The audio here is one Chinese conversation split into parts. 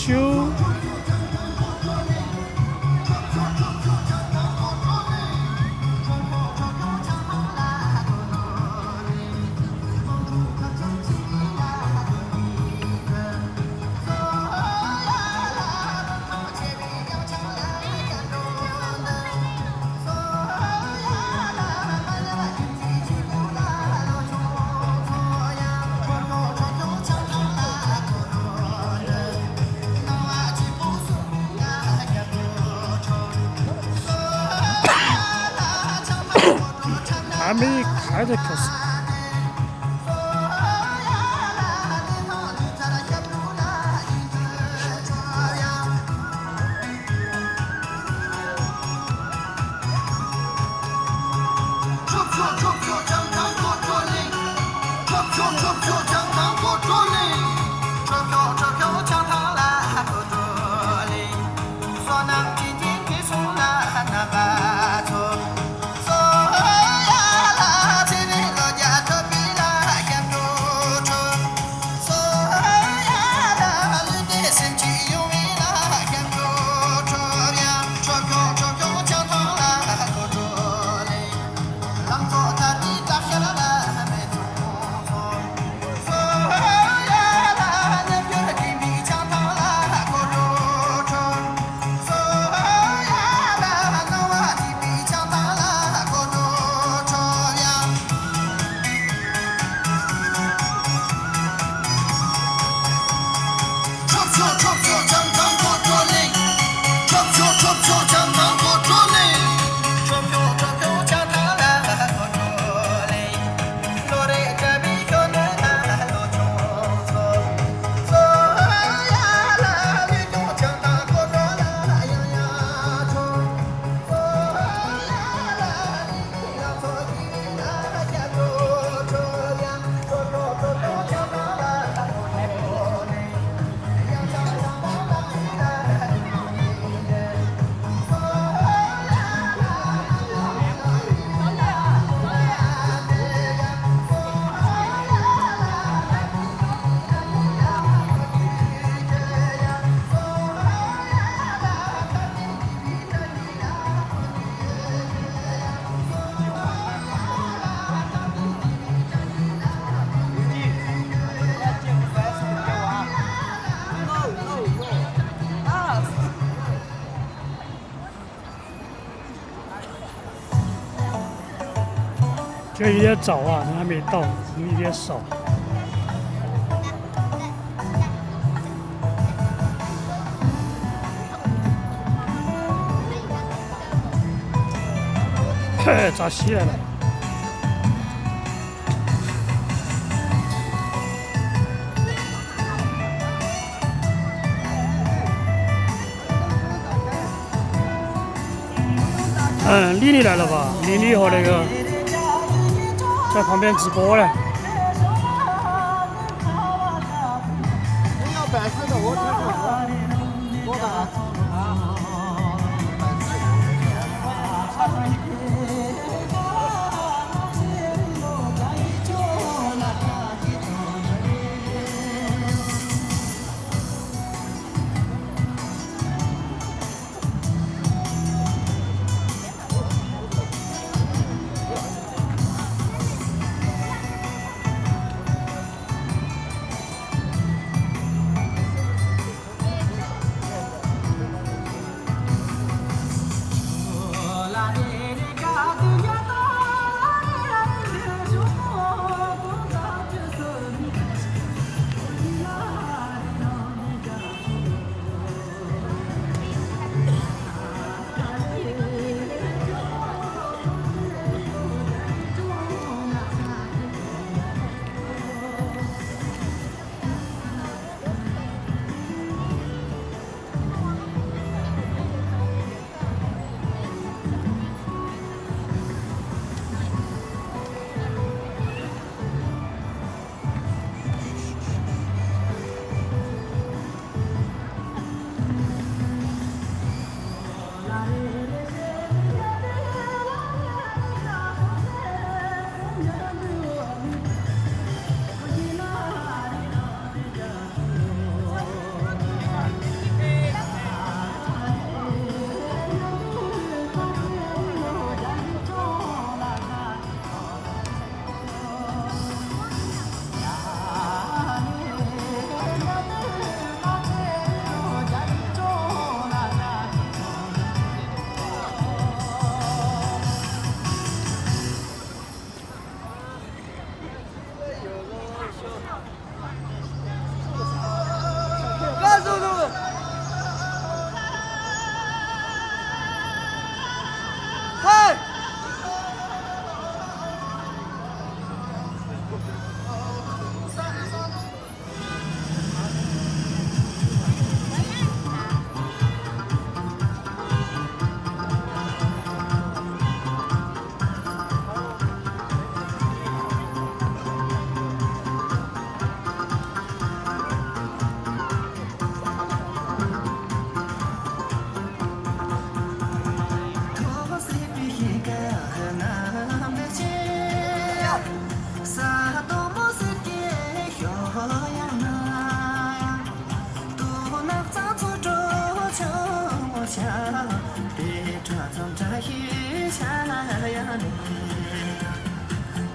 修。还没开就开始。这有点早啊，人还没到，人有点少。嘿，咋起来了？丽丽来了吧？丽丽和那个在旁边直播呢。你要办事的，我听说多大？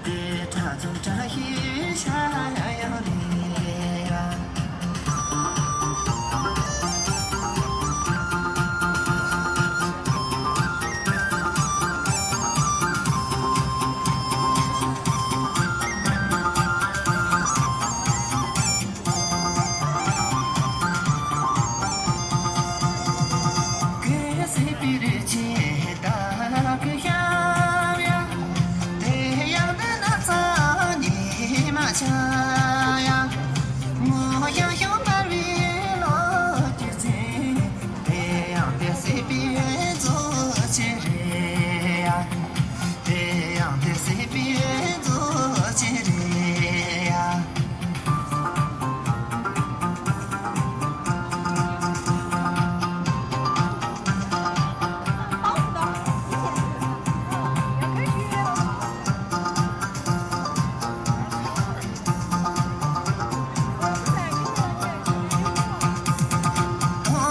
别他总这一下要离呀。给谁比的接大个呀呀，太阳的那早你嘛家呀，我要有把绿落的嘴，太阳的谁别做起来呀，太阳的谁别做起来呀。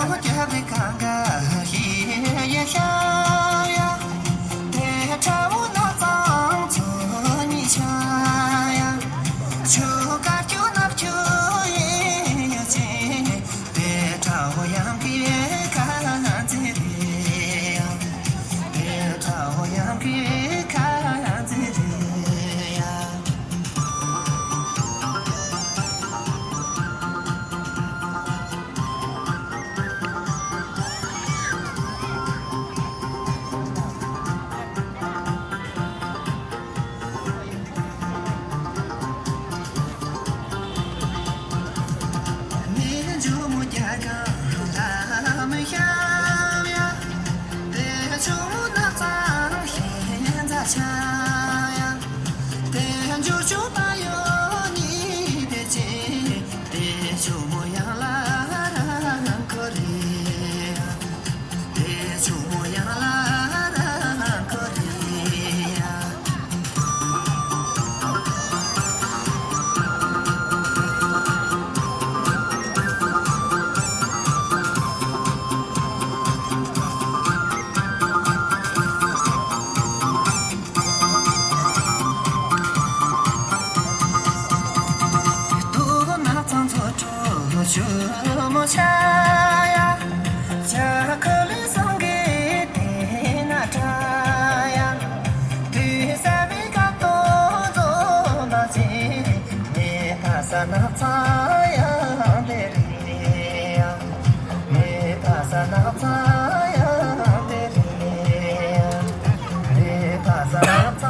我家的看看夜夜笑呀，带着我那脏做你家呀，就该就那就也进，带着我养别看这里呀，带着我养别看这里呀。你就没家个他们想呀，得就那脏现在强呀，得就把有你的劲，得就模样啦可怜呀，得就模样啦可怜呀。多那张做主就么下呀，家可里送给的那扎呀，对三位个多做那些，你他啥那扎呀的里呀，你他啥那扎呀的里呀，你他啥那扎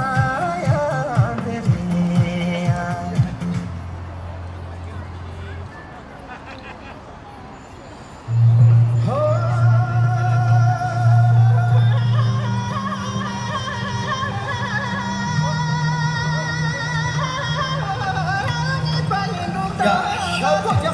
呀的里呀。呀，小伙子。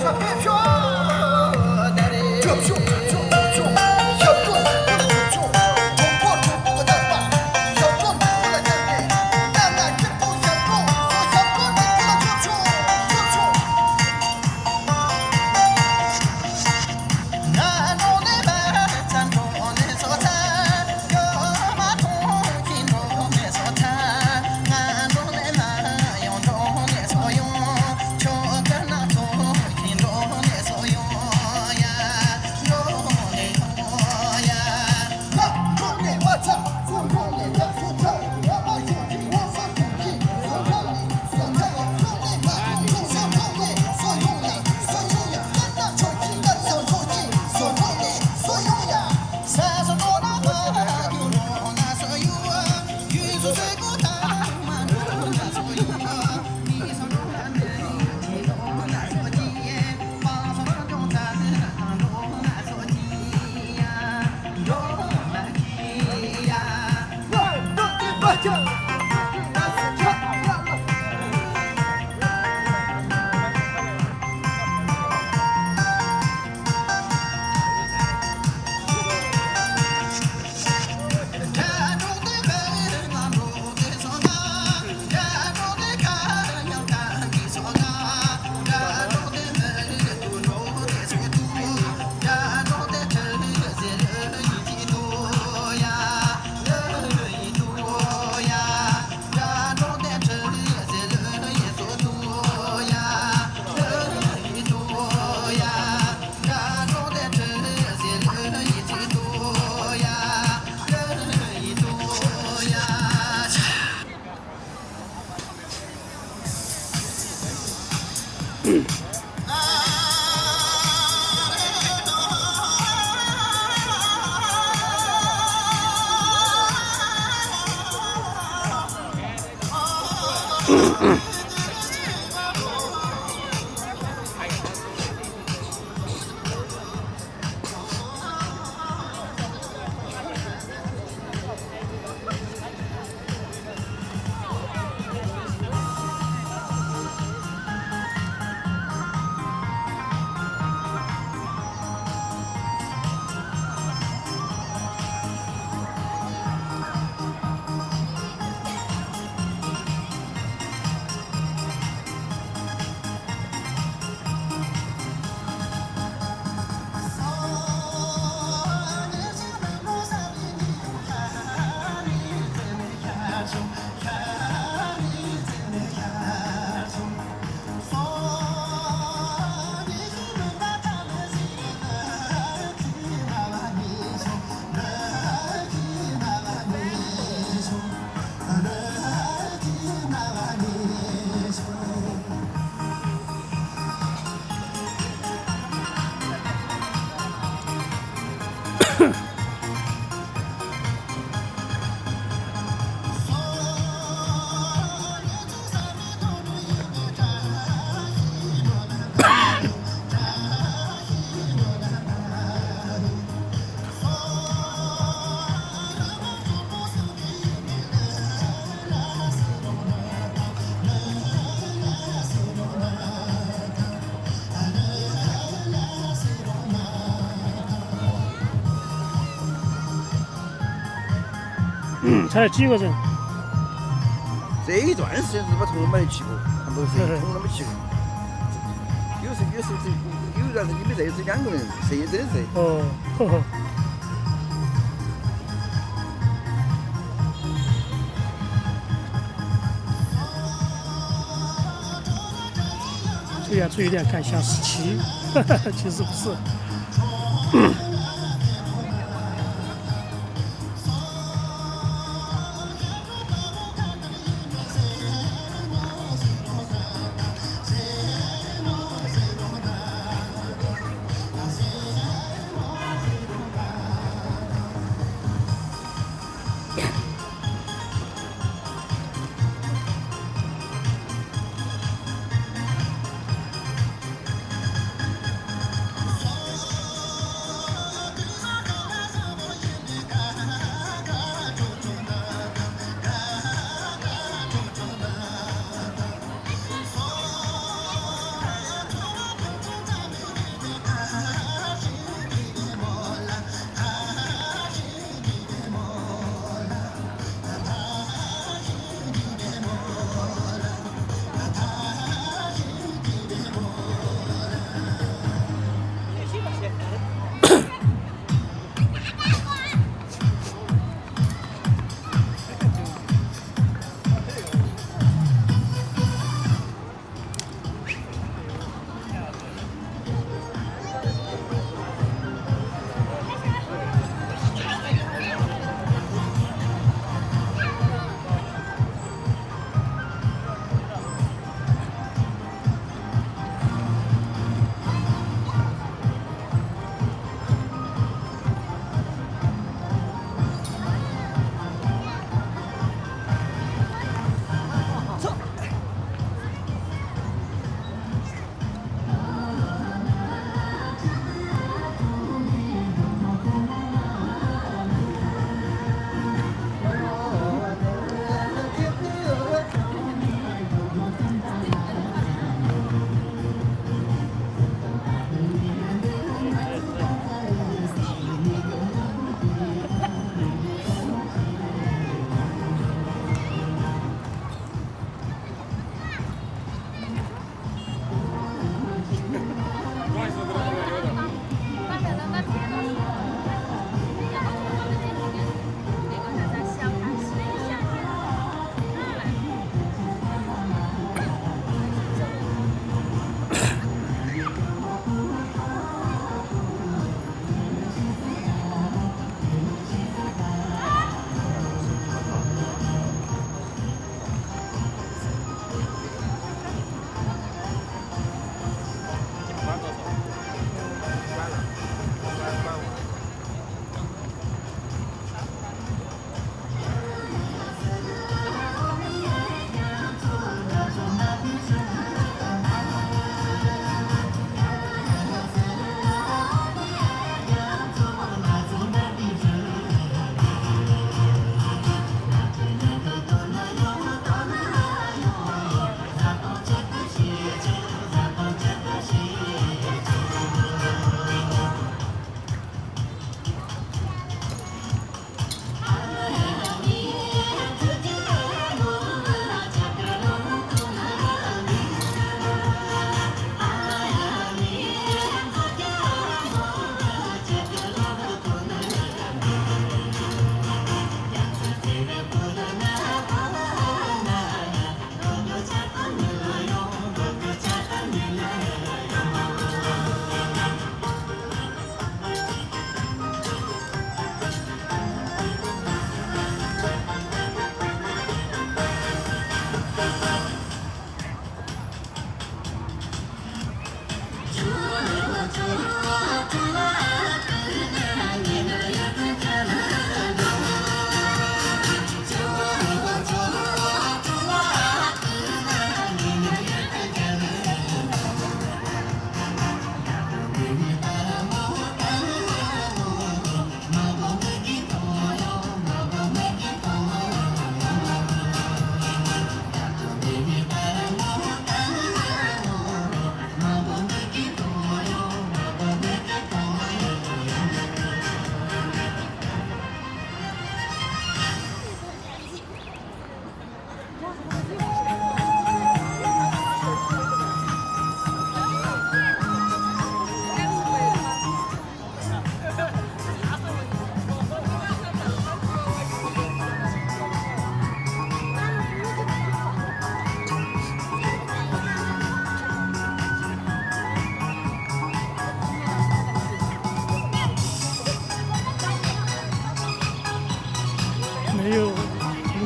才几个人？这一段时间日把从来没得去过，很多摄影从来没去过。有段时你们这是2个人，摄影真的是。哦，呵呵。这样子有点看像17，其实不是。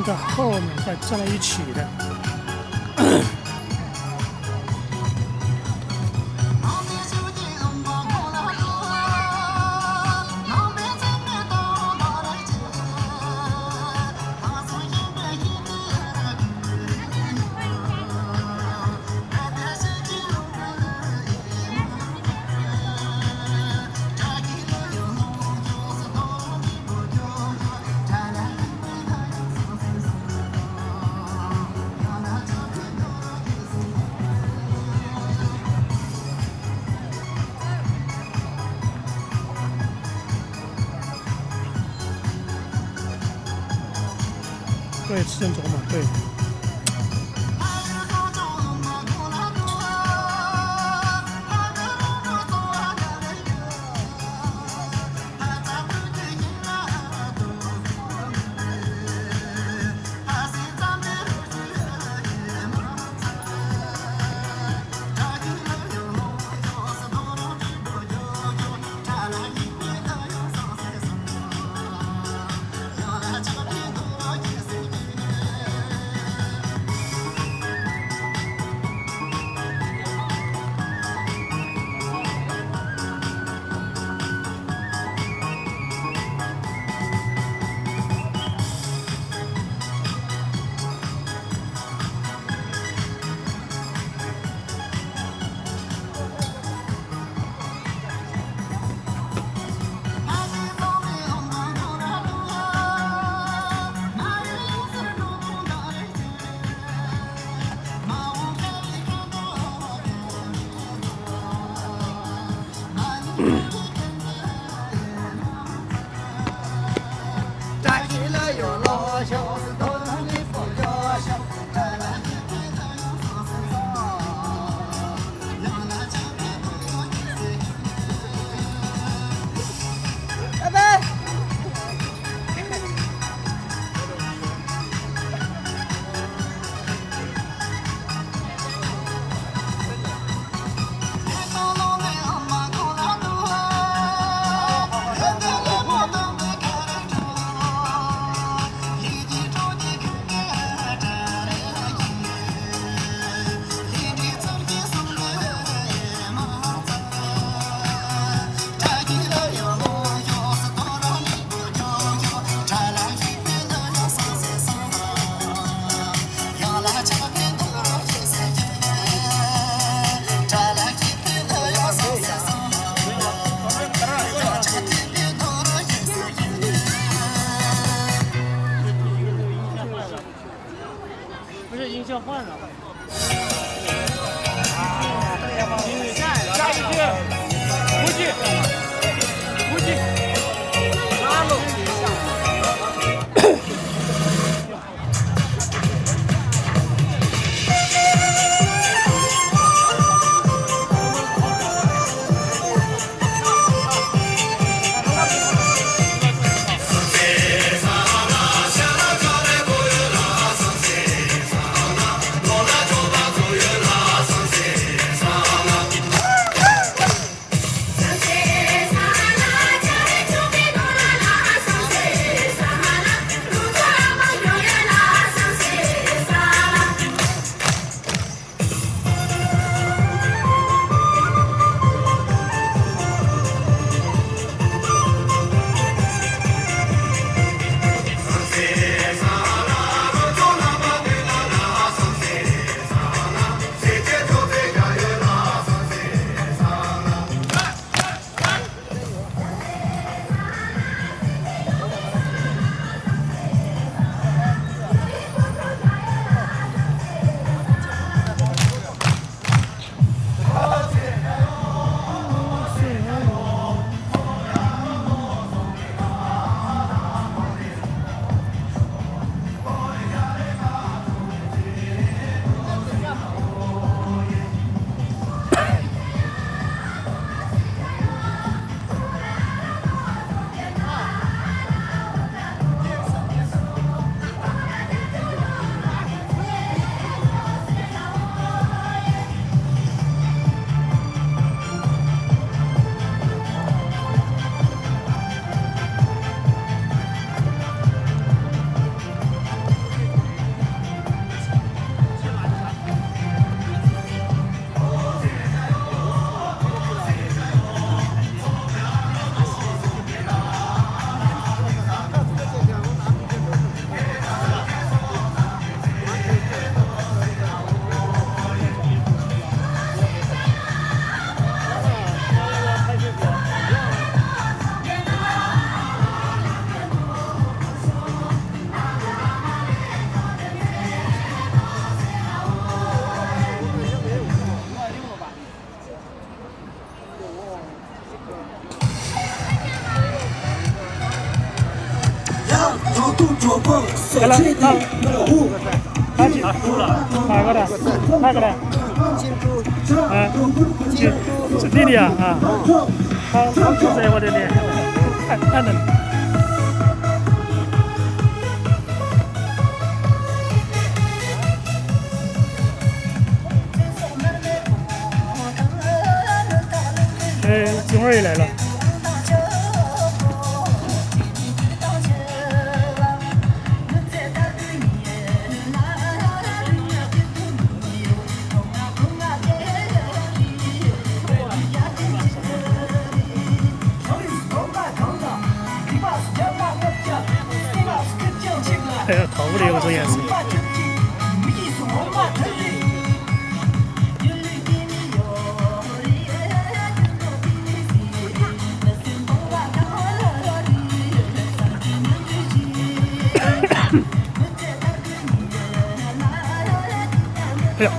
的后面再站在一起的。对，吃正走嘛，对。站起来有老小，到哪里不叫小，站来拜拜。给了，他几哪个的？那个的？金猪，弟弟啊啊，他不在我这里，看着。金花也来了。哎呀，头发里有种颜色。哎呀！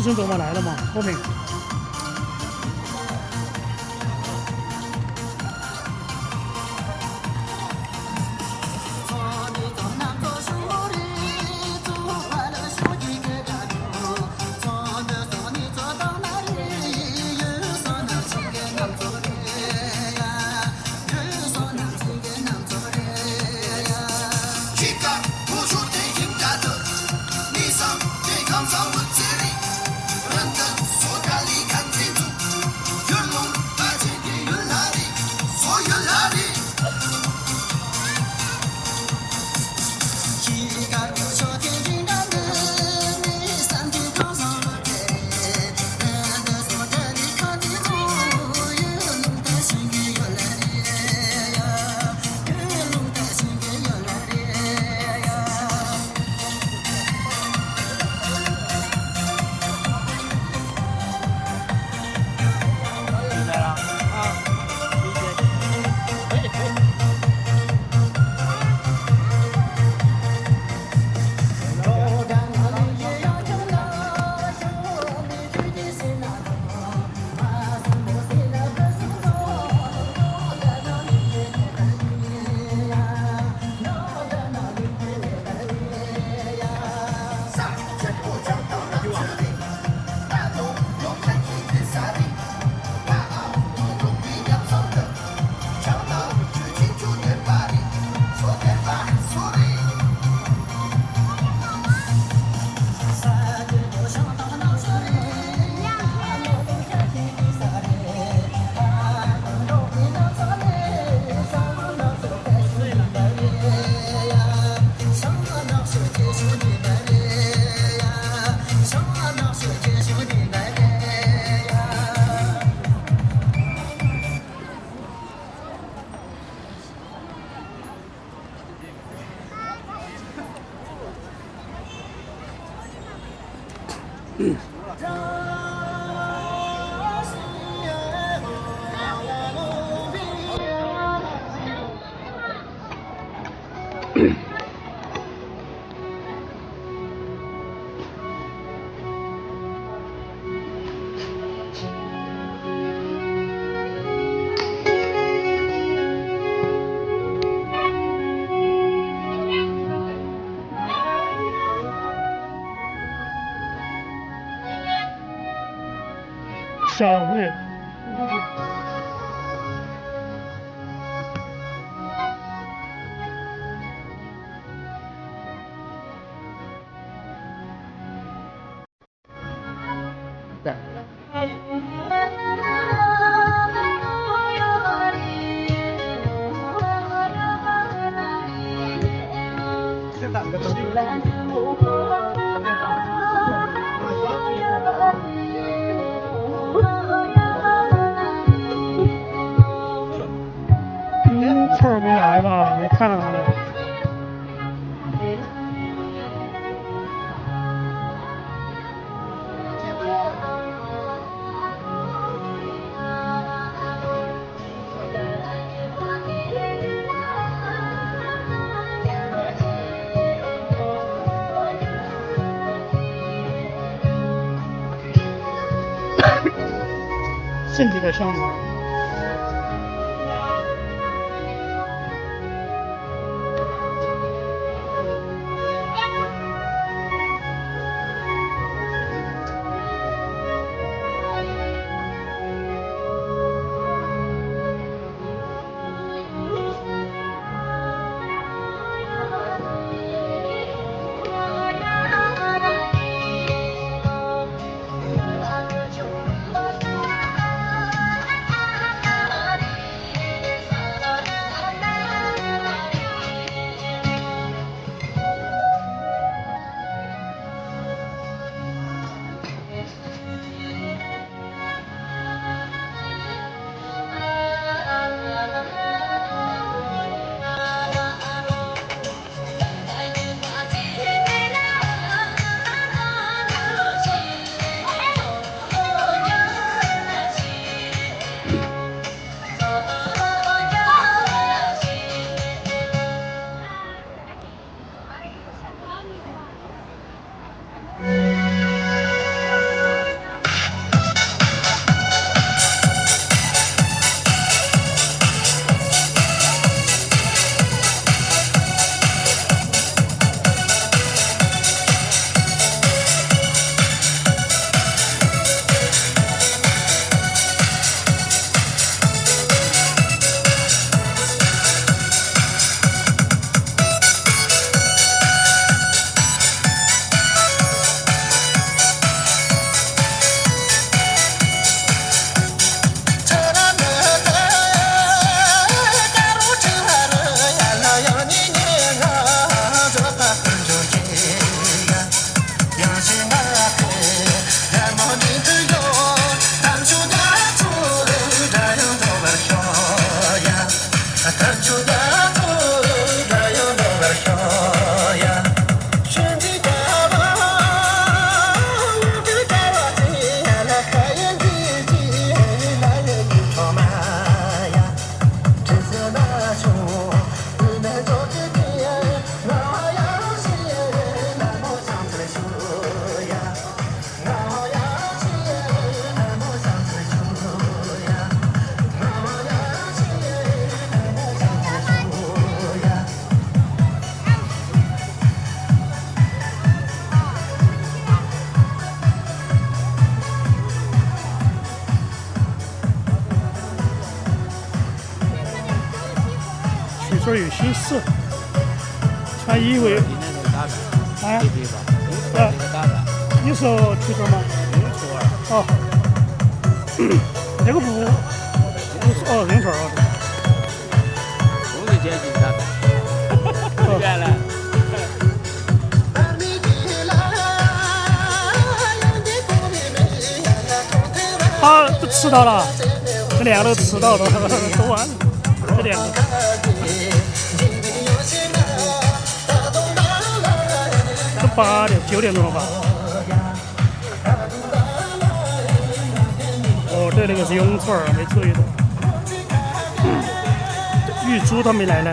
生走马来了嘛，后面。小会。翠儿没来吧？没看到他们。身体在上面。这儿有新事，穿衣服有你那个大的，啊对对吧？那个大的，你说出这吗？用处儿，哦，这个不哦，人头哦。工人阶级大的，原来。他都迟到了，这两个都迟到了，都完了，这两个。都8点9点钟了吧？哦，对，那个是咏春儿，没注意到。玉珠他没来呢，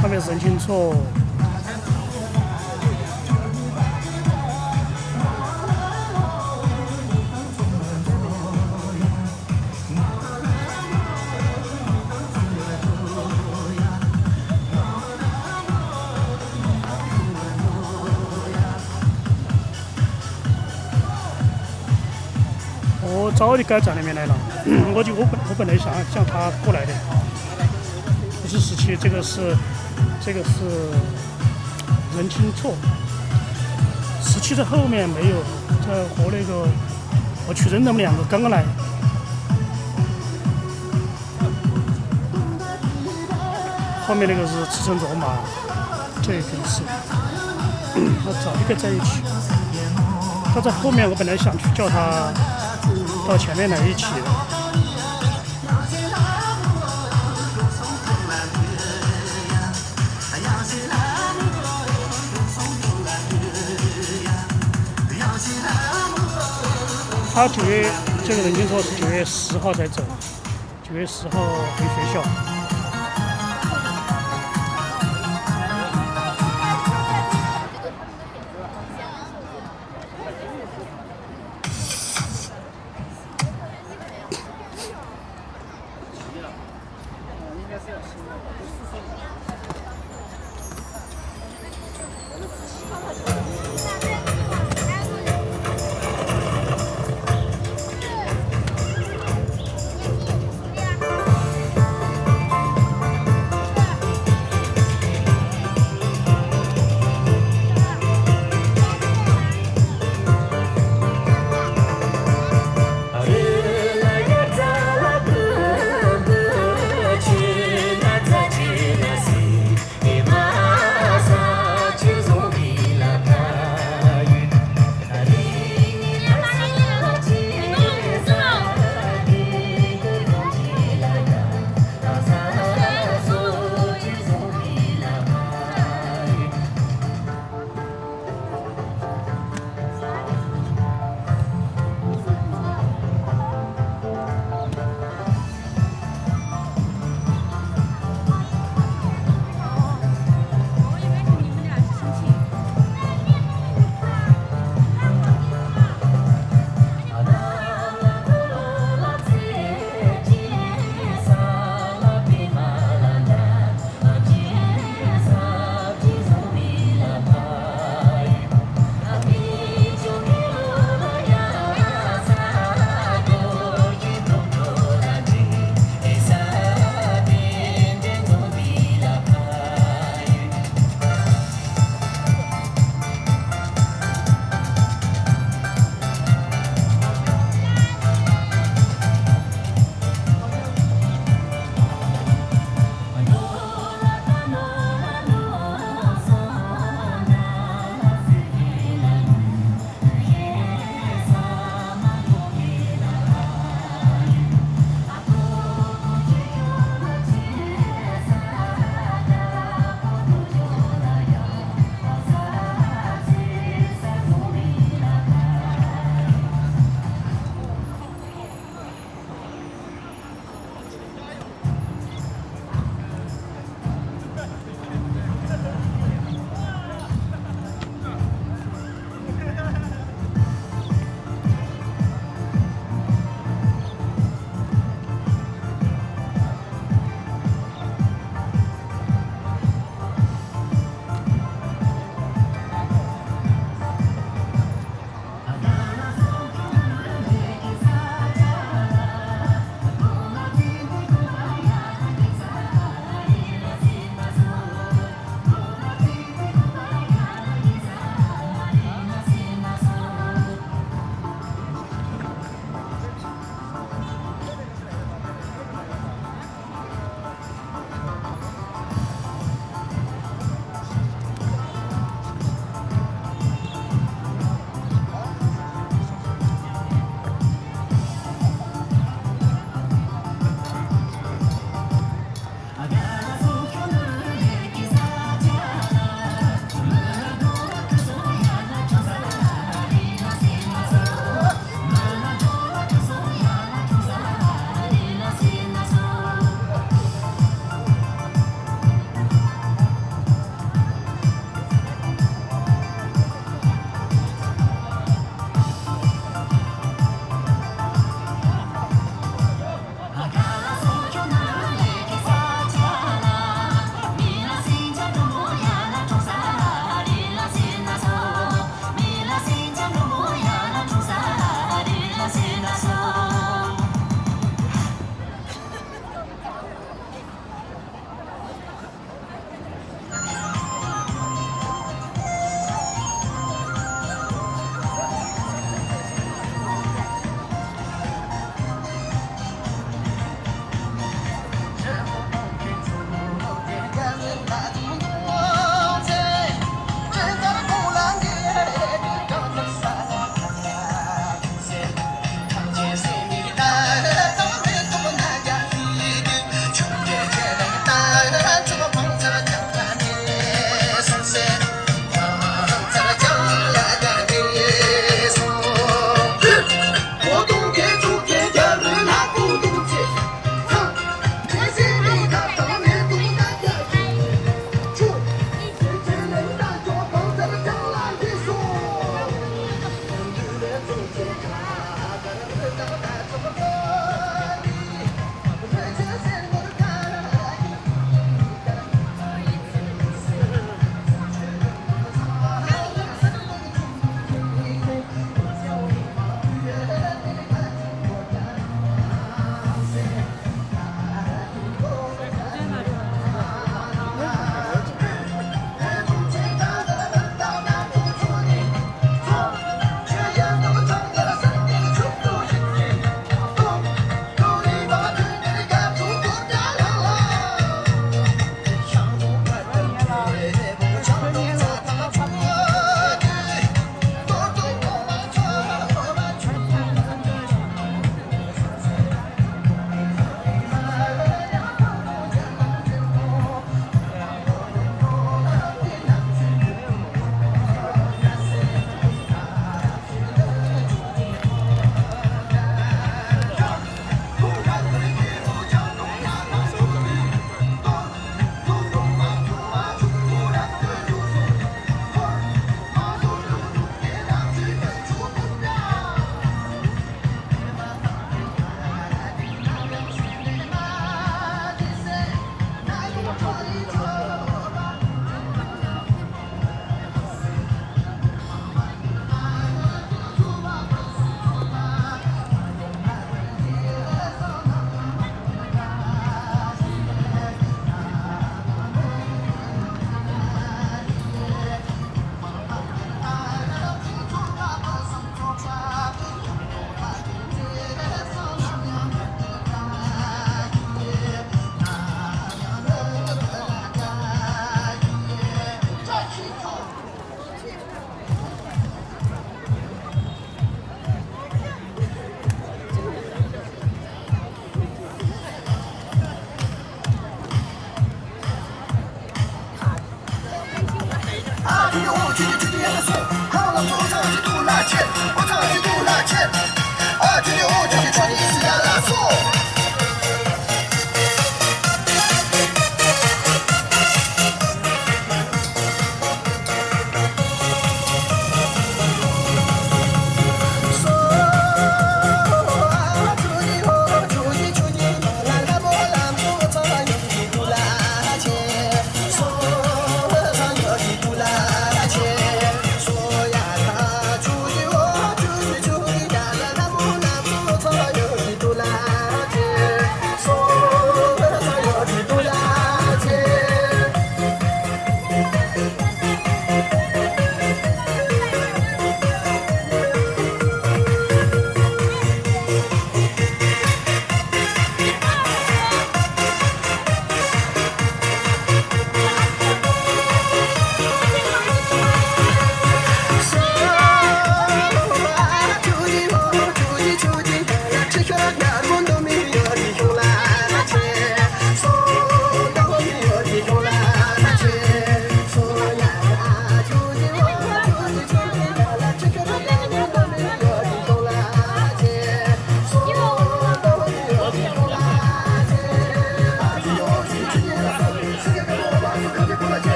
他没认清楚。我早就该站那边来了，我本来想他过来的，不是17，这个是认清错，17在后面没有，在和那个我去扔他们两个刚刚来，后面那个是驰骋卓玛，这个是我早就该在一起，他在后面，我本来想去叫他到前面来一起的。他9月这个人听说是9月10号才走，9月10号回学校。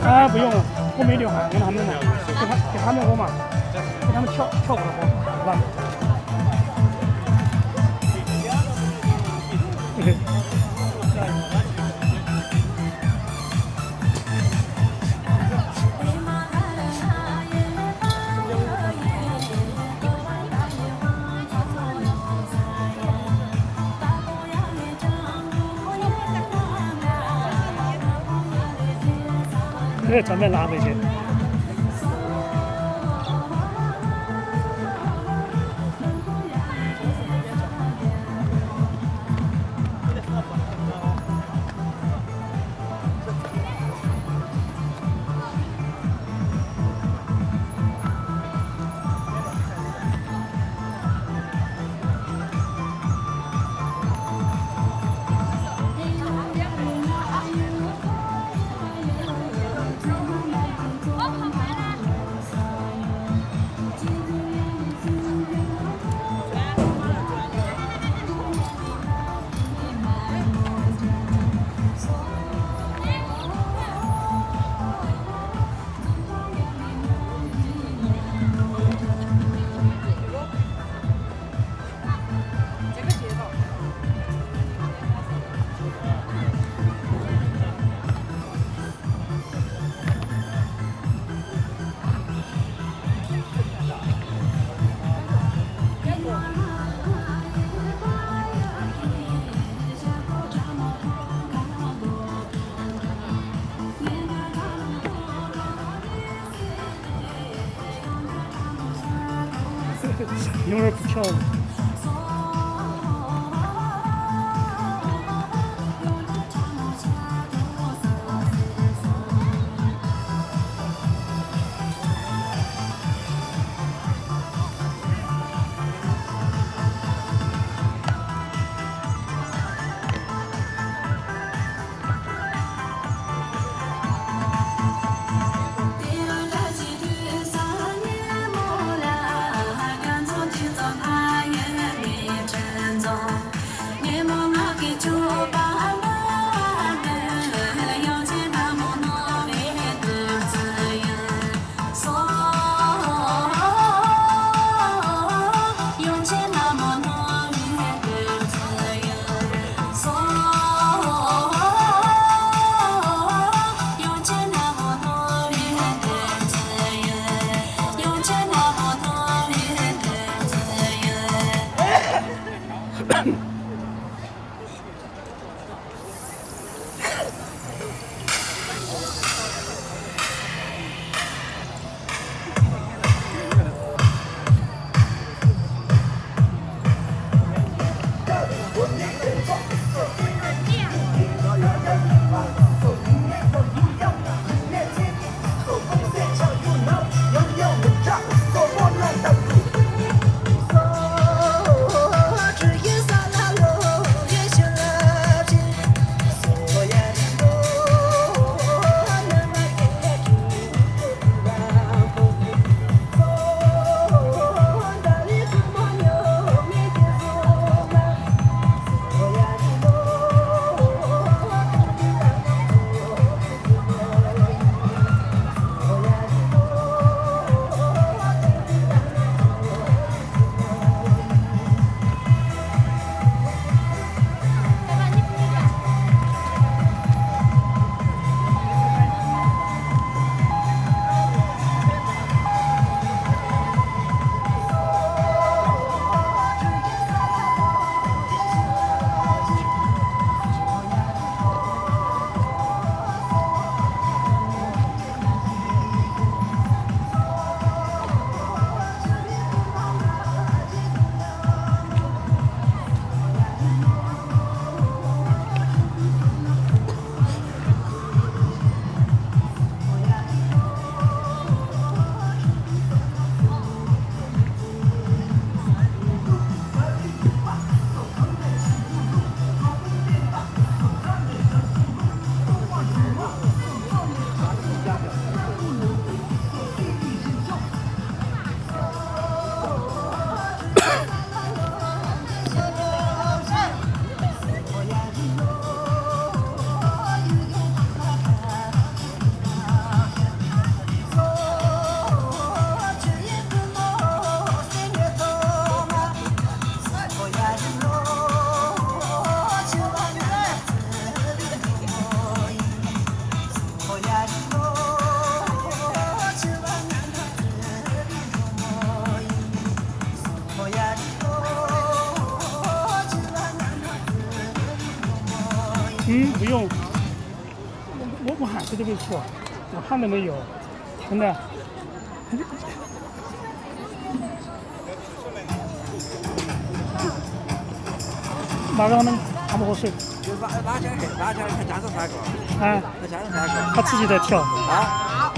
啊，不用，我没流汗，跟他们嘛，给他们喝嘛，给他们跳过来喝，好吧？嘿嘿。咱们拿回去。有人不跳舞。Hãy subscribe cho kênh Ghiền Mì Gõ để không bỏ lỡ 不用，我喊谁都没错，我看都没有，真的。哪个他们合适？就是哪家他家长3个，啊，他家长3个，他自己在跳。啊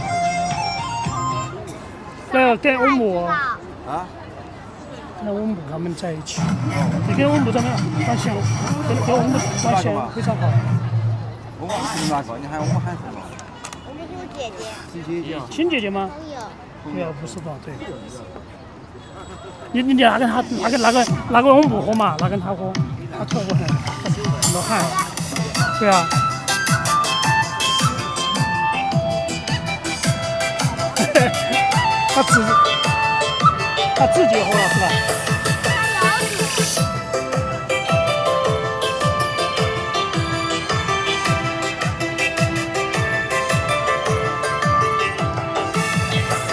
那个跟欧姆，啊，跟欧姆他们在一起，你跟欧姆他们关系，跟欧姆关系非常好。我们喊哪个？你喊我们喊什么？我们有姐姐，亲姐姐。亲姐姐吗？朋友，对啊，不是吧？对。你拿跟他拿个欧姆喝嘛，拿跟他喝，他脱不很，老汉。对啊。他自己喝了是吧？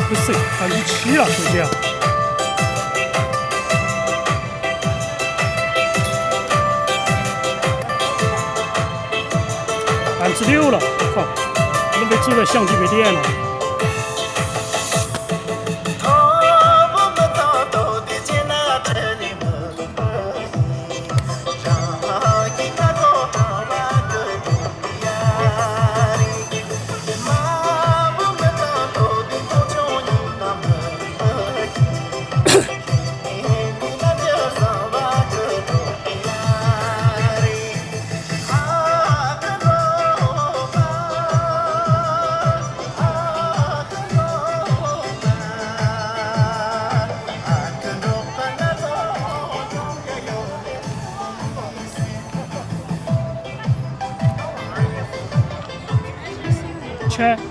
不是，7%了，兄弟啊，6%了，我靠，都被这个相机没电了。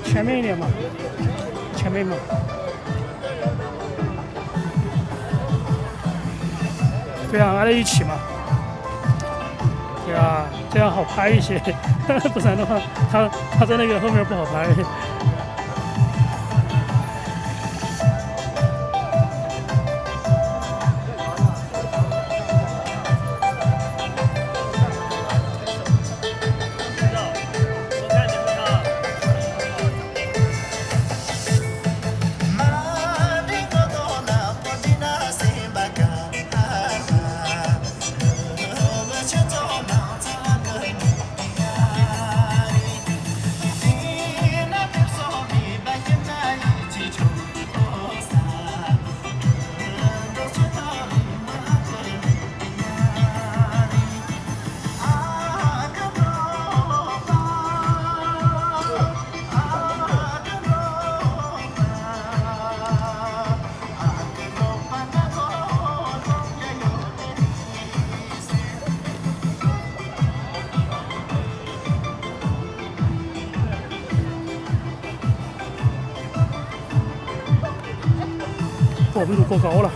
前面一点嘛，前面嘛。对啊，挨在一起嘛。对啊，这样好拍一些，不然的话，他在那个后面不好拍。温度过高了。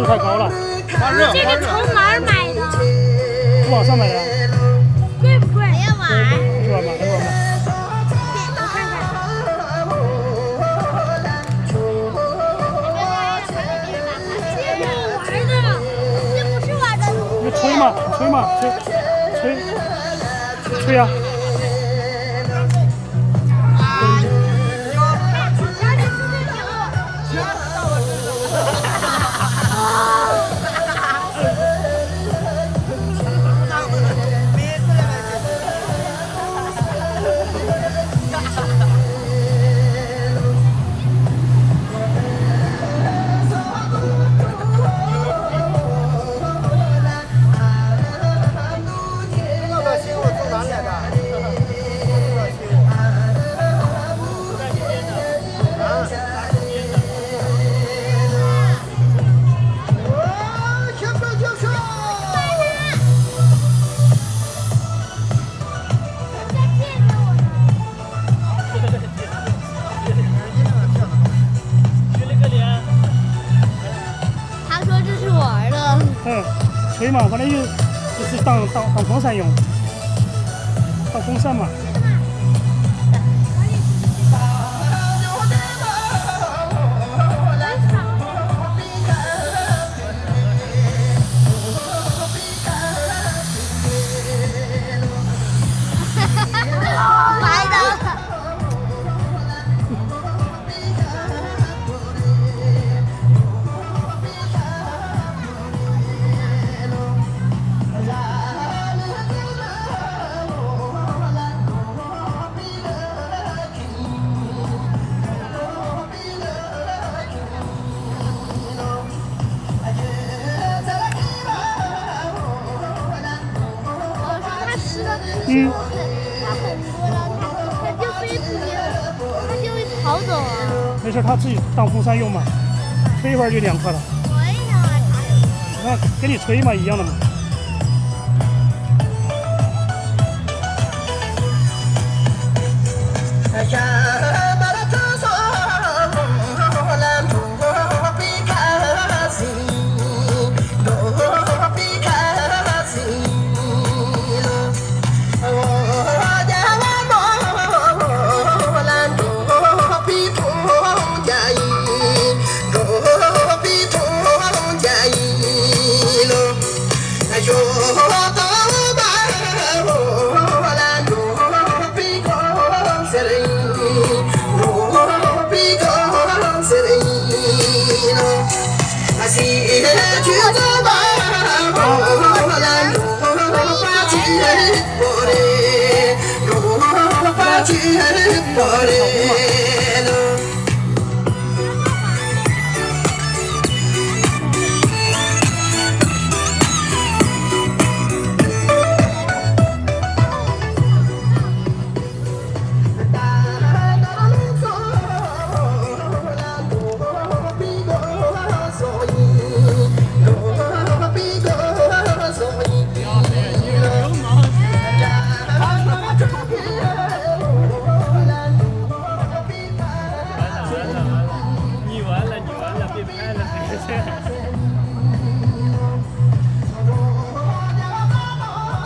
太高了。这个从哪儿买的？网上买的。贵不贵？哎呀妈！一会儿买，一会儿买。我看看。这是我玩的，这不是我的。你吹嘛，吹嘛，吹呀！他说这是玩的。吹嘛，反正就是当风扇用，当风扇嘛。买的。他很多了，他就飞不了，他就会跑走啊。没事，他自己当风扇用嘛，吹一会儿就凉快了。我也想玩它。你看，跟你吹嘛一样的嘛。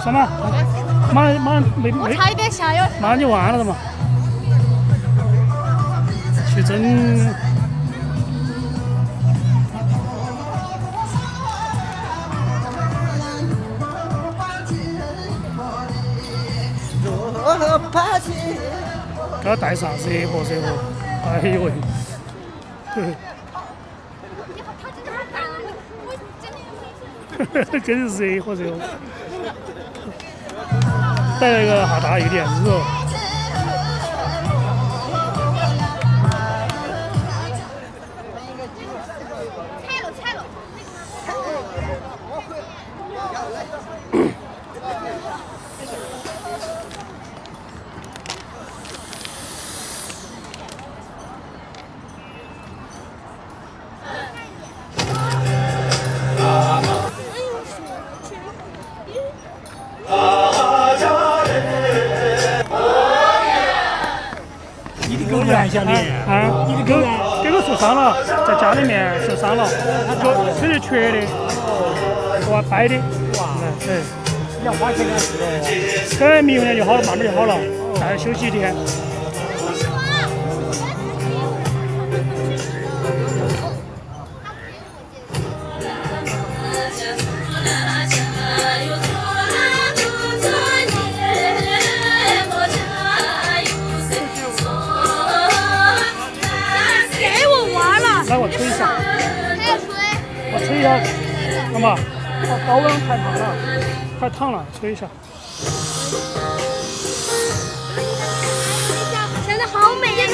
什么？马上没，我差一点下药。马上就完了的嘛。去蒸。给他带啥热火？哎呦喂！真是热火！带那个哈达有点热。菜了。你的狗圆下脸啊！你的狗给我手受伤了，在家里面受伤了，脚腿是瘸的，哇，掰的，哇，对，要花钱的是哦。等明年就好了，慢慢就好了，再休息一天。给我玩了。来，我吹一下，还要吹。我吹一下，干嘛？高温太烫了，太烫了，吹一下。现在好美呀！不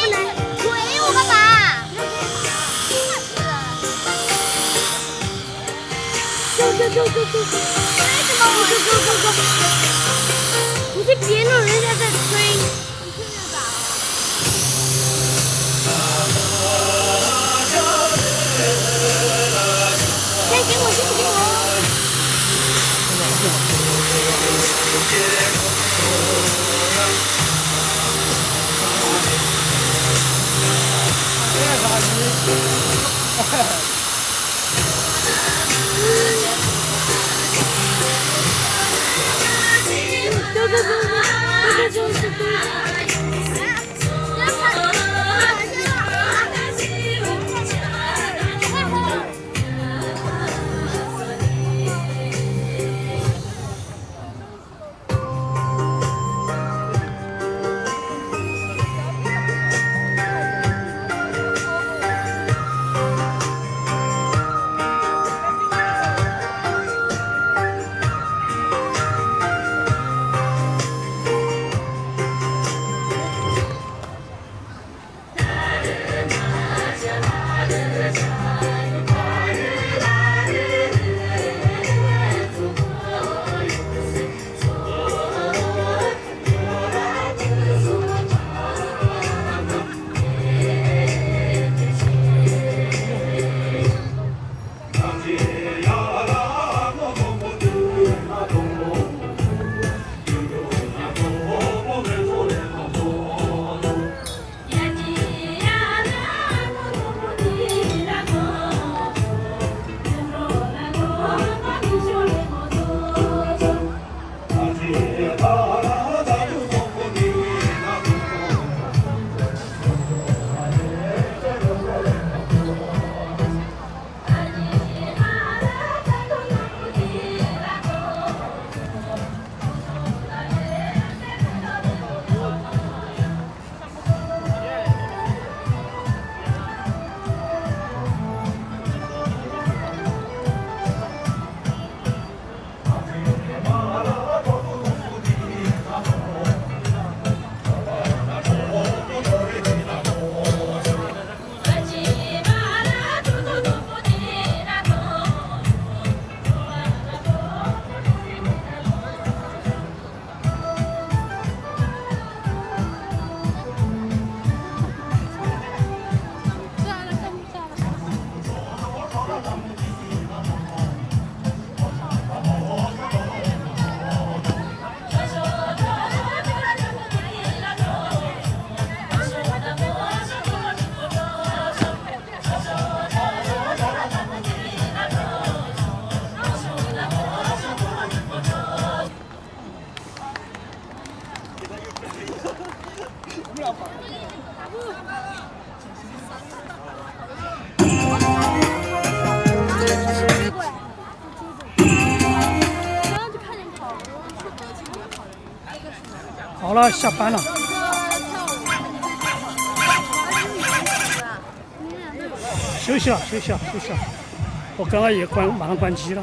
能吹我干嘛？走！为什么我走？你去别弄，人家在吹。你吹着咋了？先给我。好了，下班了。休息了。我刚刚也马上关机了。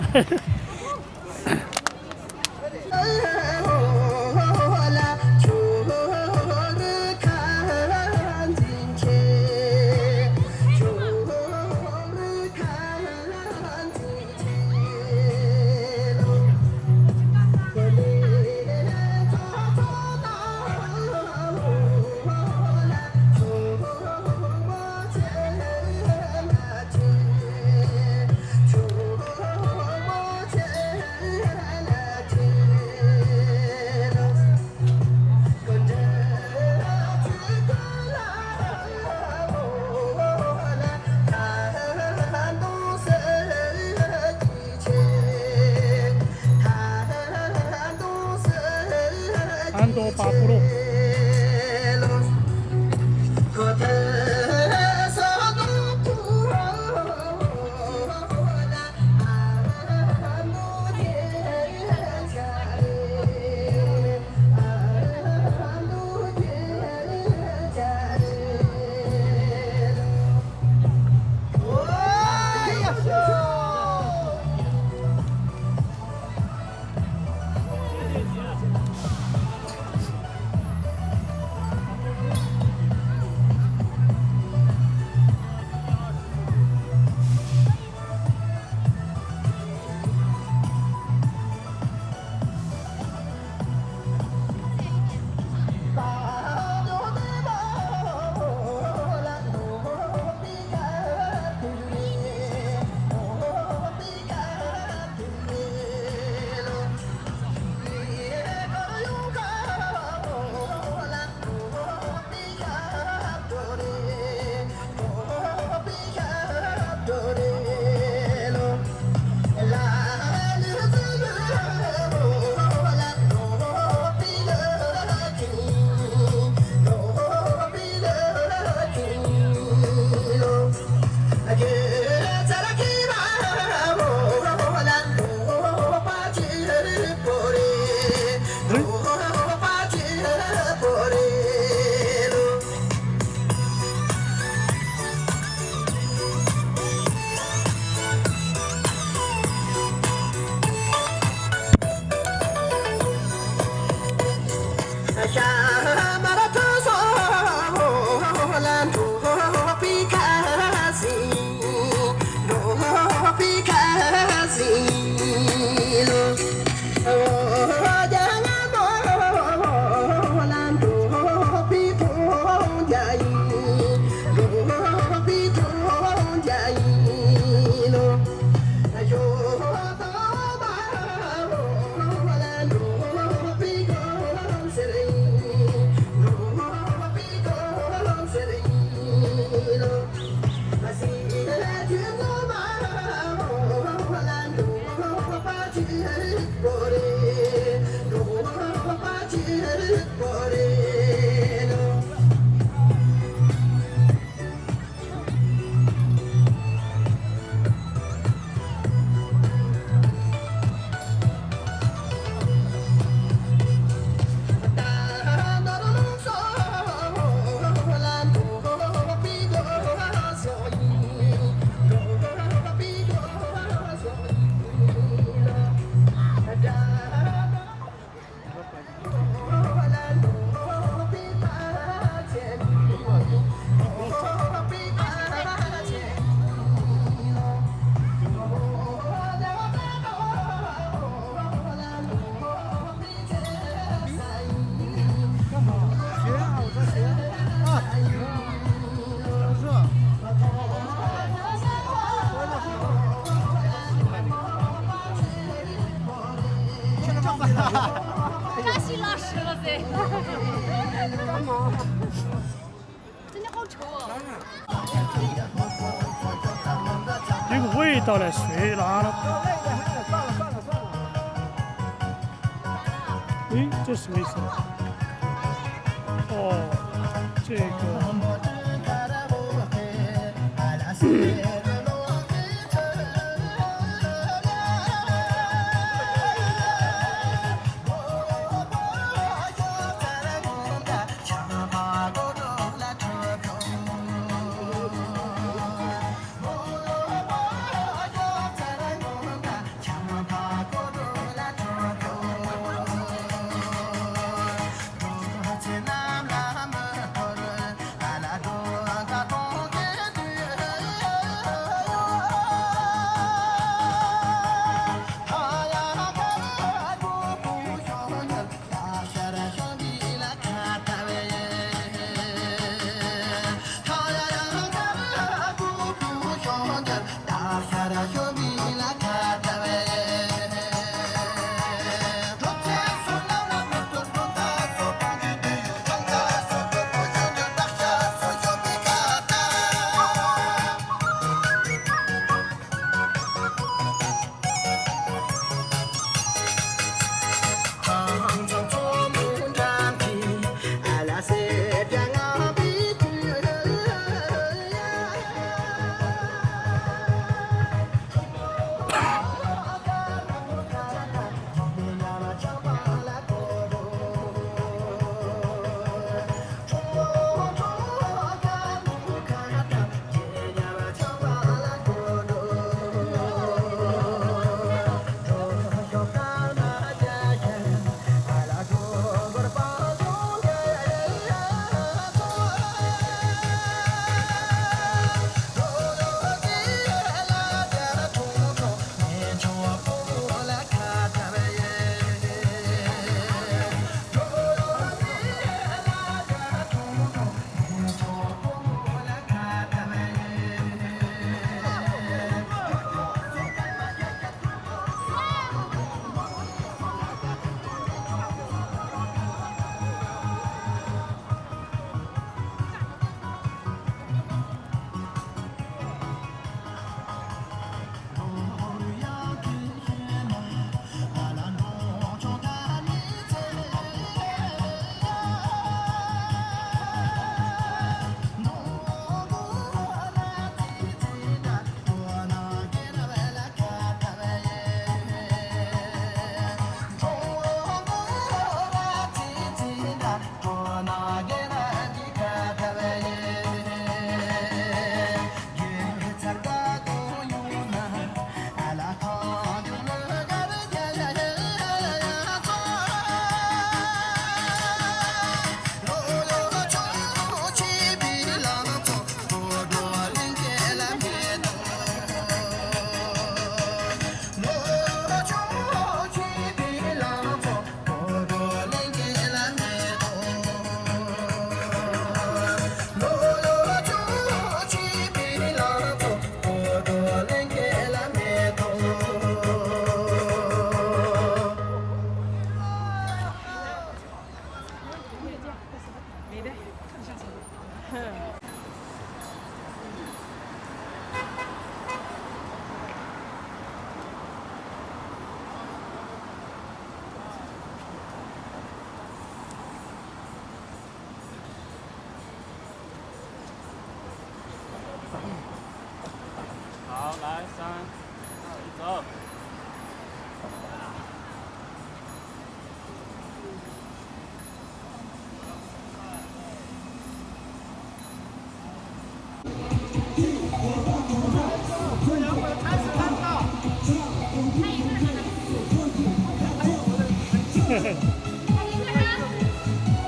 稠啊！这个味道呢，水拿了。诶，这什么意思？哦，这个。好，来3、2、1，走。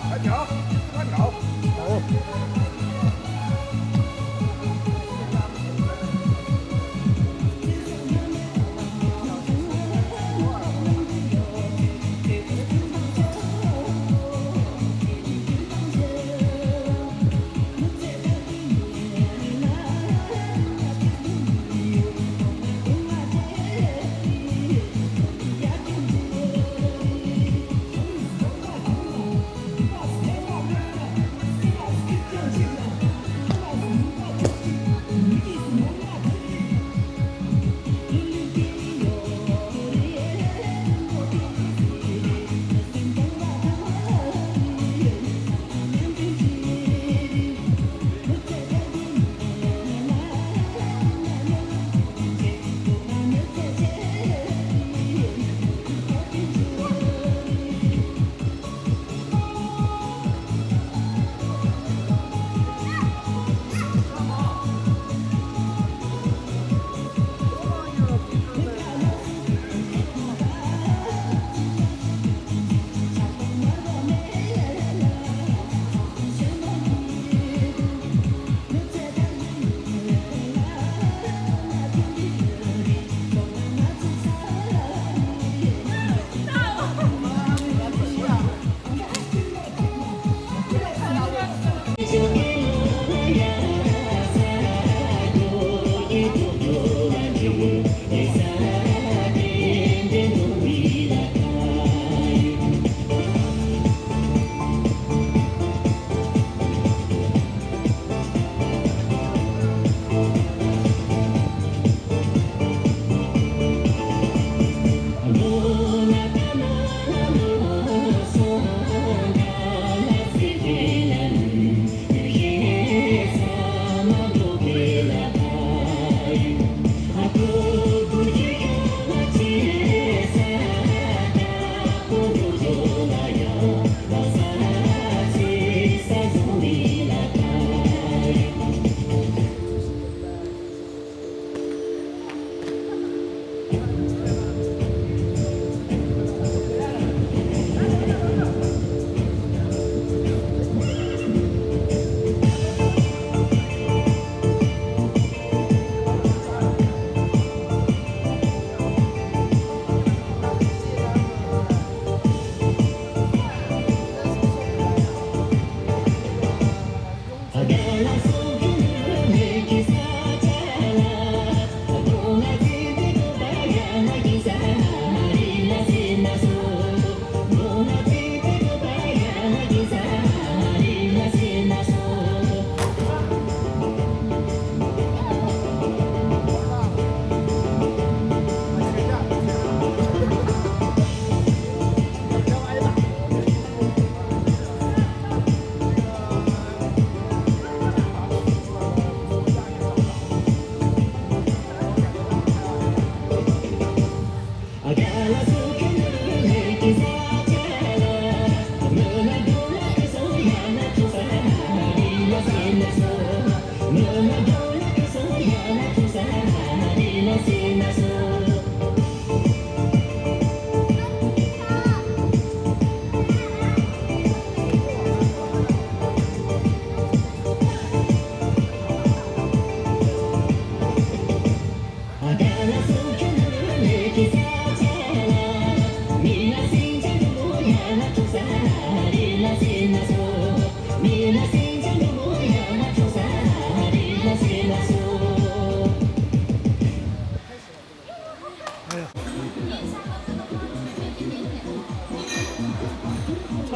快调，快调。好。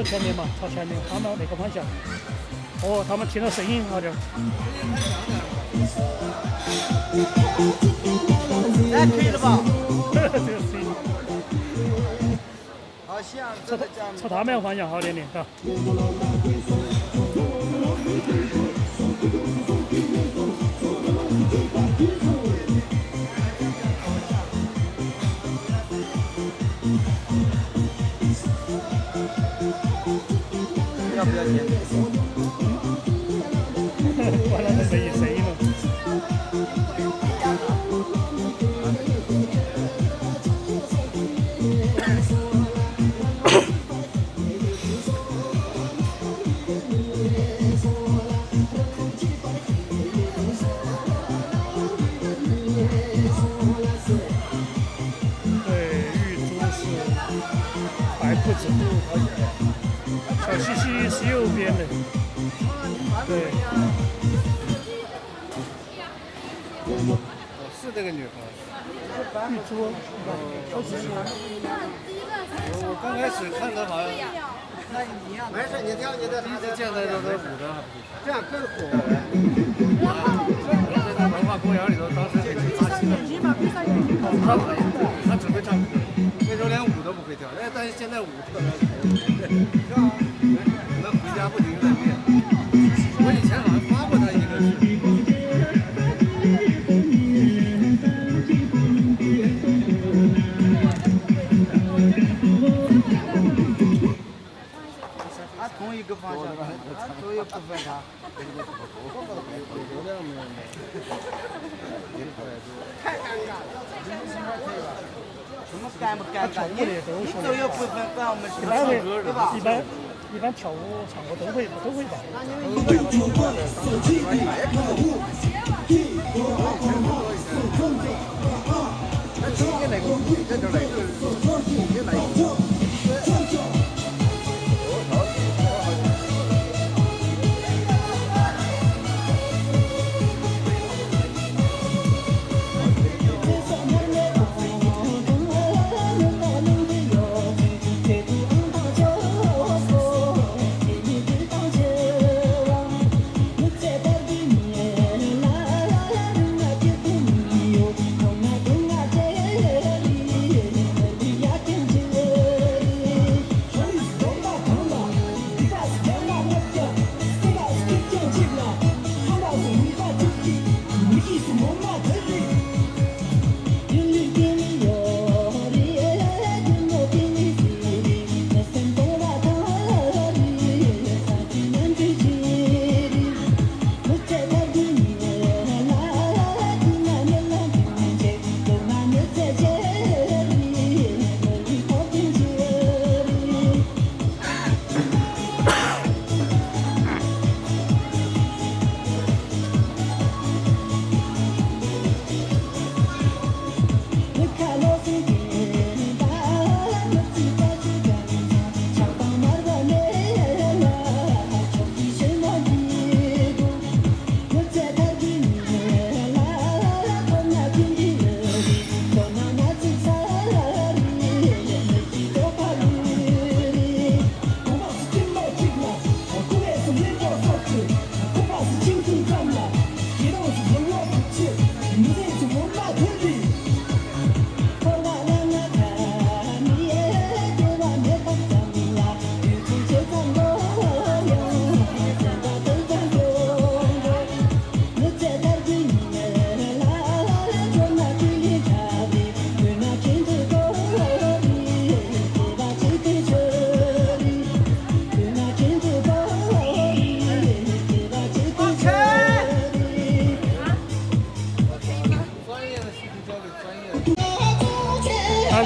朝前面嘛，朝前面，看到那个方向。哦，他们听到声音好点。哎，可以了吧？这个声音，好像朝他们方向好点的，是吧？要不要钱？完了，都没声音了。对，玉珠是白裤子，小西西是右边的，对。是这个女孩。玉珠，我刚开始看她好像，没事，你跳你的，第一次见她都是舞的，这样更火。在文化公园里头，当时给扎心了。他只会唱歌，那时候连舞都不会跳，但是现在舞特别好。可能回家不停地在练。我以前好像发过他一个视频。同一个方向，左右不分他。太尴尬了，什么尴不尴尬？你左右不分，关我们什么唱歌对吧？一般跳舞、唱歌都会吧。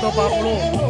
到8步了。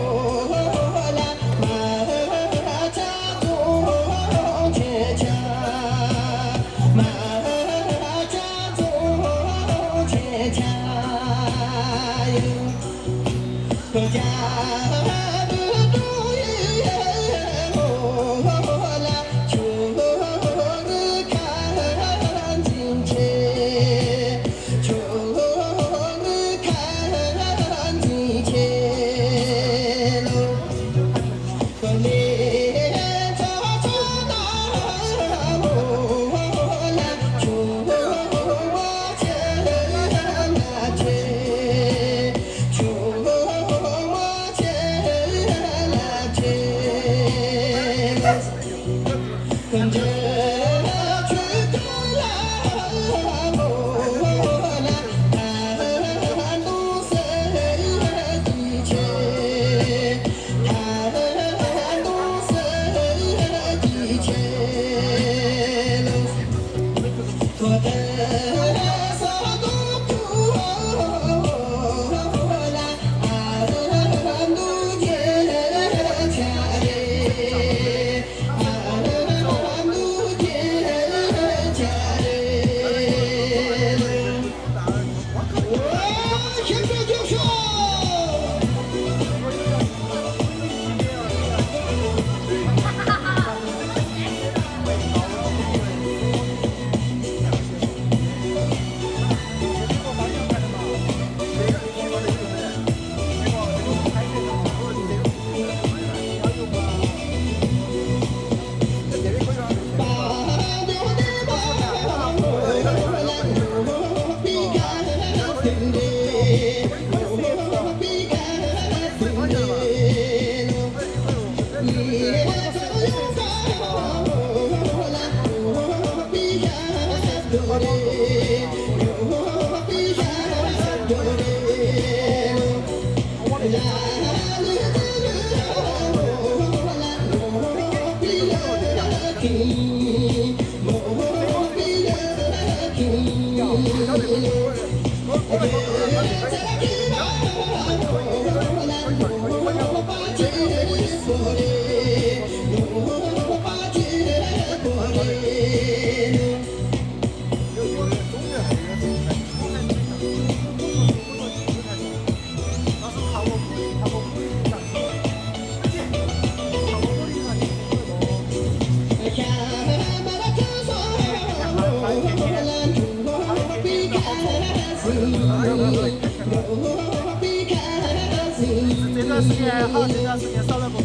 这段时间还好，这段时间少了不够。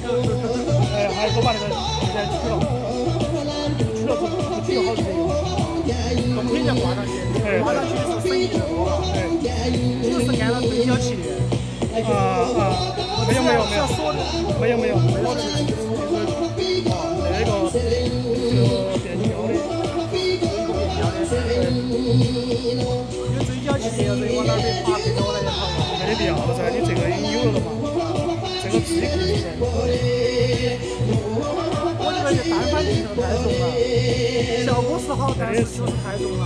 还有我把那个现在取了之后不取了好几个。我们可以再挂上去，挂上去是省一个多，就是按照最小气的。没有，没有，那个变焦的。有最小气的，这往哪边爬最多了就好了。没得必要了噻，你这个已经有了嘛，这个自己控制噻。我这个是单反镜头太重了，效果是好，但是就是太重了。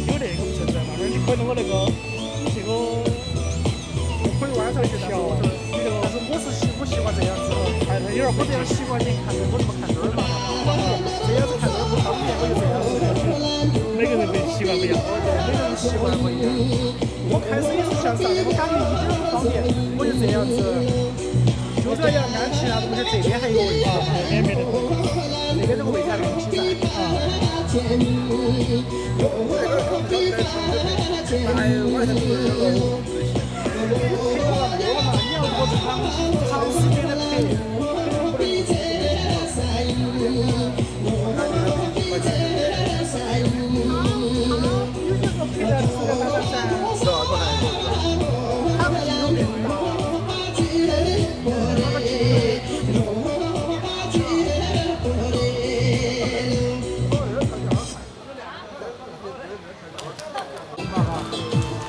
有那个不存在嘛？那你可以弄个那个，这个可以弯上去，但是我习惯这样子，还是有点我这样习惯性看着我这么看这儿嘛，这样子看这儿不方便，我就这样子。每个人的习惯不一样。每个人习惯不一样。我开始也是向上的，我感觉一点不方便，我就这样子。就算要安其他东西，这边还有一个位置嘛，没得。那边这个位置还没有起噻。你要做长时间的配。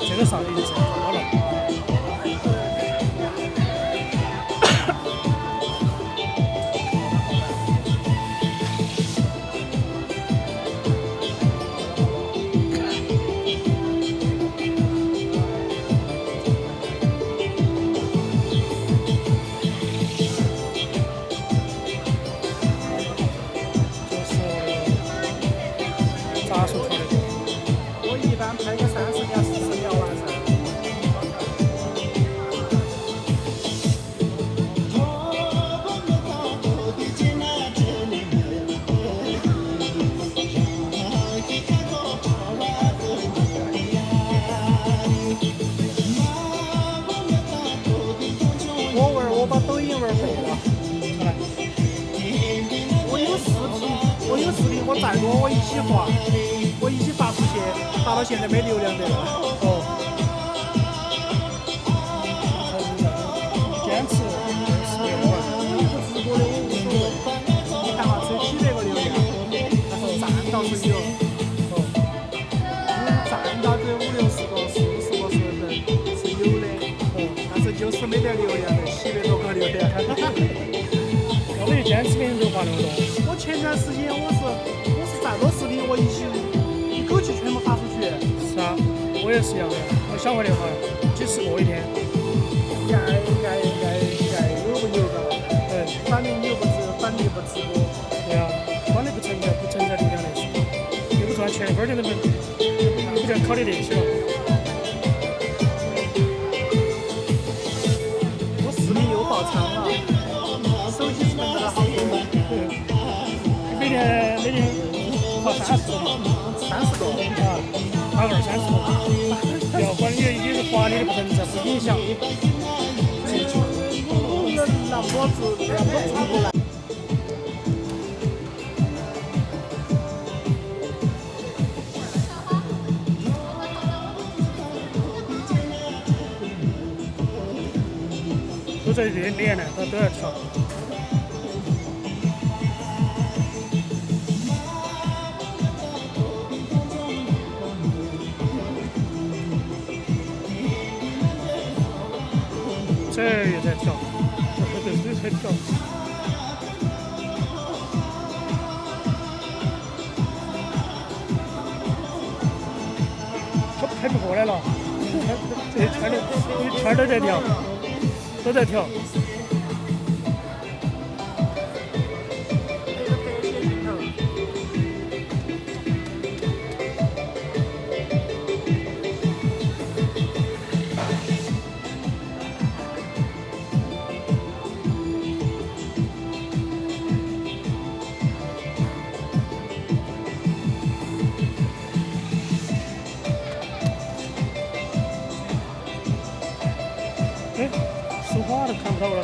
这个上已经好了。再多我一起发，我一起发出去，发到现在没流量的了。哦，坚持是为了玩。不直播的我无所谓，你看嘛，只有几百个流量，但是赞倒是有，赞到这50-60个、40个是人是有的，但是就是没得流量的700多个流量。要不就坚持每天都发那么多。我前段时间我是再多视频我一口气全部发出去。是啊，我也是一样的，我小块的话几十个一天。爱有不有的，对，反正你又不直，反正又不直播。对啊，管理不存在流量那些，又不赚钱，根本就不叫考虑那些了。我视频又爆仓了，手机存在了好多。每天发30个，30个啊，发个20-30个，要管你也是划你的不存在，不影响。那么子出不来。都在练呢，都要跳。这也在跳，这在跳。开不过来了，这一圈都在跳，都在跳。哎，说话都看不到了。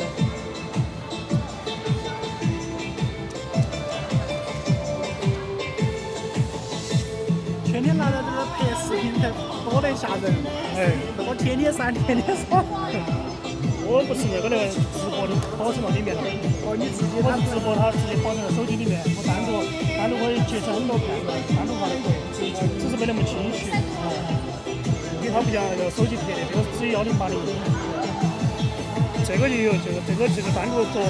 天天拿在这儿拍视频拍，多得吓人。哎，我天天删，天天删。我不是那个直播的保存到里面了。哦，你自己我直播它直接保存到手机里面，我单独可以截成很多片段，单独发的可以，只是没那么清晰。因为它不像那个手机拍的，这个只有1080。这个也有，这个单独做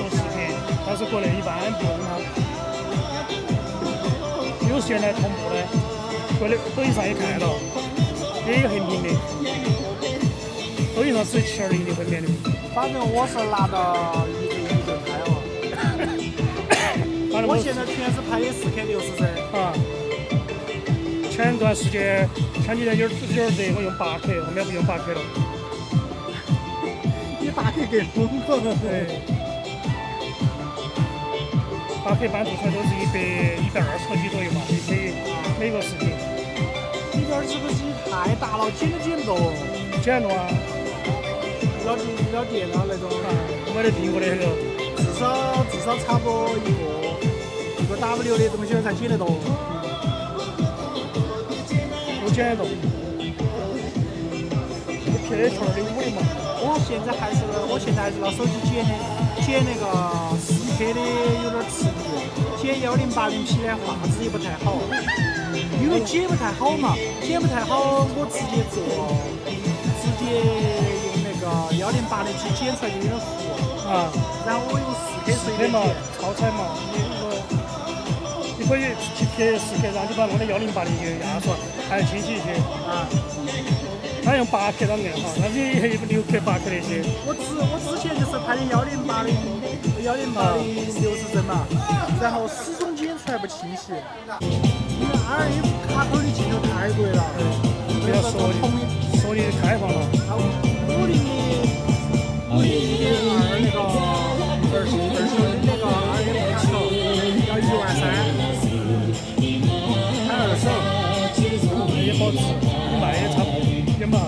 视频，但是国内一般不用它。有时间来同步的，国内抖音上也看得到，也有黑屏的。抖音上只有720的分辨率。反正我是拿到一顿拍了。我现在全是拍的4K 60噻。啊。前段时间前几天有点热，我用8K，后面不用8K 了。你8K 更疯狂了。对。8K 般做出来都是120个 G 左右嘛，每个视频。120个 G 太大了，剪都剪不动。剪不动啊。要电脑那种。没得苹果的那个。至少差不多一个 W 的东西才剪得动。都剪得动。P2的5的嘛。我现在还是拿手机剪那个4K 的有点吃力，剪1080P 的画质也不太好，因为剪不太好嘛，我直接用那个1080P 剪出来就有点糊啊，然后我用4K 随便剪，超彩嘛，你可以去贴4K，然后你把弄的1080就压出来，还要清晰一些啊。他用8K 当面哈，那你6K、8K 那些。我之前就是拍的1080 60帧嘛，然后始终剪出来不清晰，因为 RF 卡口的镜头太贵了，不要索尼开放了。50 1.2那个二手的那个 RF 卡口要13000，还二手，也保值，卖也差不多。也嘛，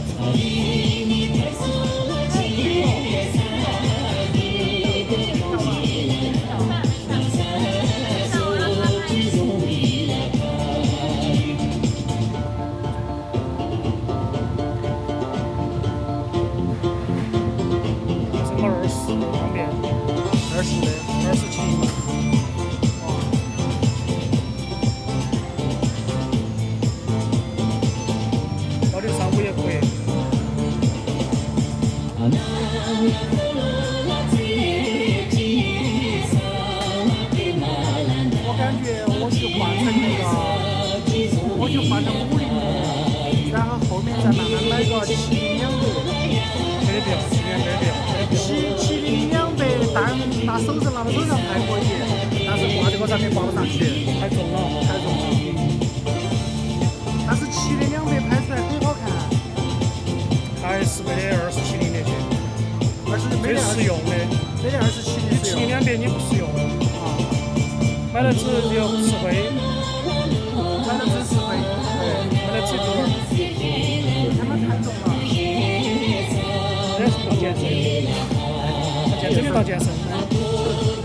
就换成50的，然后后面再慢慢买个70-200。没得必要，今年没得必要，没得必要。 70-200，但拿手上拿到手上还可以，但是挂这个上面挂不上去，太重了，太重了。但是70-200拍出来很好看，还是没得27那些没得最实用的。没得27的实用。 7200你不实用，买了只有吃灰，买了只吃灰，对，买了只猪肉，他妈太重了。这是不健身，真的当健身，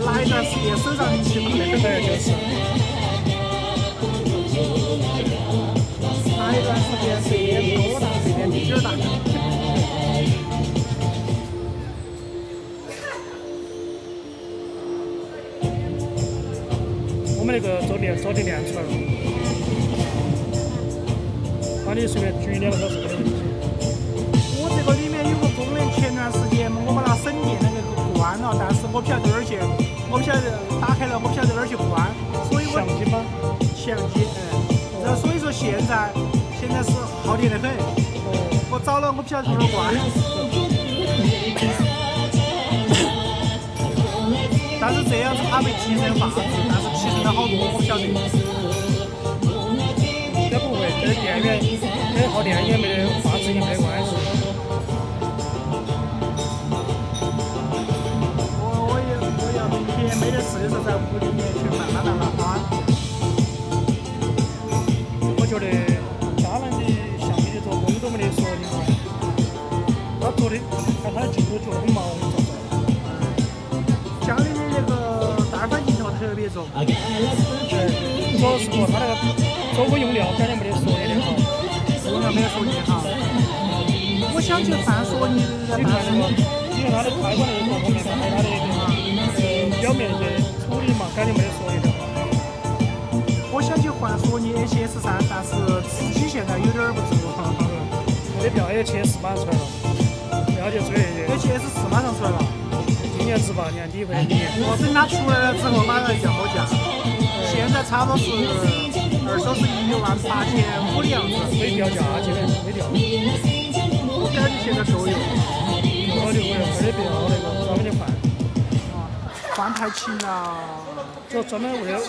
拿一段时间手上力气大的很，对，就是。拿一段时间睡眠多大，睡眠比劲儿大。我们那个早点练出来了，把你随便举2个小时没得问题。我这个里面有个功能，前段时间我把它省电那个关了，但是我不晓得哪儿去，我不晓得打开了，我不晓得哪儿去关，所以我相机吗？相机，然后所以说现在是耗电的很，我找了我不晓得从哪儿关，但是这样子它会提升画质，但是提升了好多我不晓得。也不会，跟电源跟耗电也没得画质也没得关系。我要明天没得事的时候在屋里面去慢慢翻。我觉得佳能的相机的做工都没得说的好，他做的看他的镜头做得很毛，你知道不？佳能的那个单反镜头特别重，对，主要是说他那个走火用料肯定没得索尼的好。用料没有索尼好。我想去换索尼的，你看那个，你看它的开关那个各方面嘛，还有它的表面的处理嘛，肯定没得索尼的好。我想去换索尼 A7S3，但是自己现在有点儿不住。没得必要，A7S马上出来了，不要去追那些。 A7S4马上出来了，今年18年底或者明年。我等它出来了之后马上要好价，现在差不多是二手是168,500的样子。没掉价，基本没掉。我感觉现在够用，我就没得必要那个专门的换，换太勤了。就专门为了